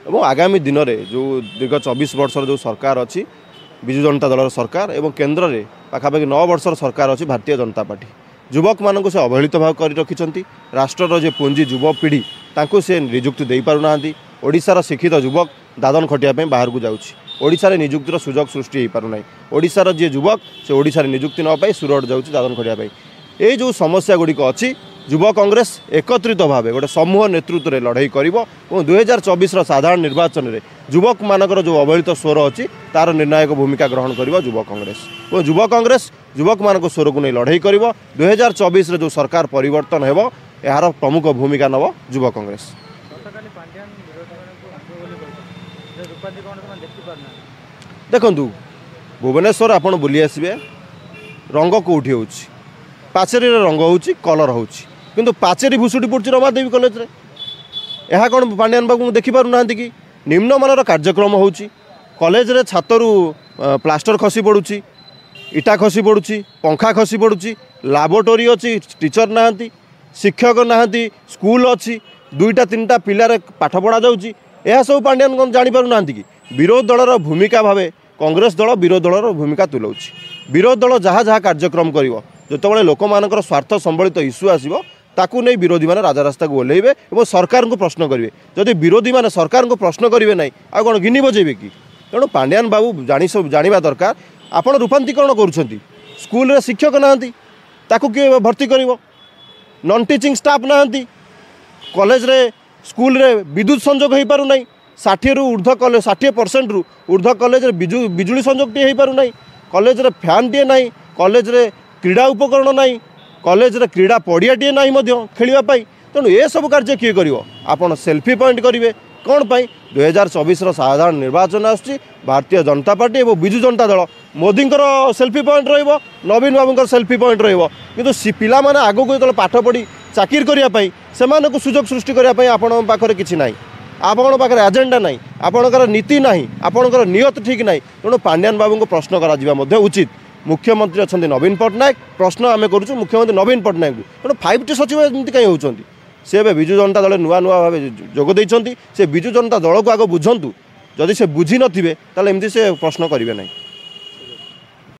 और आगामी दिन में जो दीर्घ 24 वर्षर जो सरकार अच्छी विजु जनता दल सरकार और केन्द्र में पाखापाखि 9 वर्षर सरकार अच्छी भारतीय जनता पार्टी युवक मानक से अवहेलित भाव कर रखिंट राष्ट्रर जो पुंजी युव पीढ़ी तांको से निजुक्ति दे पारुना ओडिशार शिक्षित युवक दादन खटिया बाहर को जाऊँगी ओडिशारे निजुक्तिर सुजोग सृष्टि हो पारुना ओडिशार जे युवक से ओडिशार निजुक्ति न पाई सुरट जाऊँगी दादन खटिया ये जो समस्या गुड़िक अच्छी युव कांग्रेस एकत्रित भाव गोटे समूह नेतृत्व में लड़ाई कर 2024 साधारण निर्वाचन में युवक मानकर जो अवहेलित स्वर अच्छी तार निर्णायक भूमिका ग्रहण कर युव कांग्रेस और युव कांग्रेस युवक मान स्वर को नहीं लड़ाई कर 2024 जो सरकार परिवर्तन हो यार प्रमुख भूमिका नब युव कांग्रेस। देखु भुवनेश्वर आप बुली आसबे रंग कौटी हो पाचेरी रंग हो कलर हो किंतु पाचेरी भुसुड़ी पड़ी रमादेवी कॉलेज रे यह कौन पांड्यान बाबू देखिपार कि निम्नमान कार्यक्रम हो कॉलेज रे छातरू प्लास्टर खसी पड़ुची इटा खसी पड़ुची पंखा खसी पड़ुची लैबोरेटरी अच्छी टीचर ना शिक्षक ना स्कूल अच्छी 2-3टा पिलार पाठ पढ़ा जाऊँगी यह सब पांड्यान कौन जापार ना कि विरोध दलर भूमिका भाव कांग्रेस दल विरोध दलर भूमिका तुलाऊँच विरोध दल जहाँ जहाँ कार्यक्रम कर जो लोक मान स्वार्थ संबलित इश्यू आसो ताकू नहीं विरोधी मैंने राजरास्ता को ओह्लैबे और सरकार को प्रश्न करेंगे जदि विरोधी मैंने सरकार को प्रश्न करेंगे ना आ कौन गिनी बजेबे कि तेणु पांड्यान बाबू जाना दरकार आपण रूपांतरीकरण करुँच स्कूल रे शिक्षक ना किए भर्ती कर नॉन टीचिंग स्टाफ ना कॉलेज रे स्कूल रे विद्युत संजोग हो पारु नहीं 60 रु ऊर्ध्व कॉलेज 60% रु ऊर्ध्व कॉलेज रे बिजुली संजोग टे हो पारु नहीं कॉलेज रे फैन टे नहीं कॉलेज रे क्रीड़ा उपकरण नहीं कॉलेज रे क्रीड़ा पड़िया टे नहीं खेलवाई तेणु ये सब कार्य किए कर आपड़ सेल्फी पॉइंट करेंगे कौन पाई 2024 साधारण निर्वाचन आसुची भारतीय जनता पार्टी और विजु जनता दल मोदी सेल्फी पॉइंट रहिबो नवीन बाबू सेल्फी पॉइंट रहिबो किंतु पिला माने आगो को जो पाठ पढ़ी चाकिर करने से सुजोग सृष्टि करने आपण पाखे किसी ना आपण पाखे एजेंडा ना आपणकर नीति ना आपणकर नियत ठीक ना तेणु पांड्यान बाबू को प्रश्न करा उचित मुख्यमंत्री अच्छा नवीन पट्टनायक प्रश्न आम करूँ मुख्यमंत्री नवीन पट्टनायक तेणु 5टी सचिव एमती कहीं होती सी ए विजु जनता दल नुआ नुआ भाव जोगदे से विजु जनता दल को आग बुझंतु जदि से बुझी नथिबे ताले एमती से प्रश्न करेंगे ना।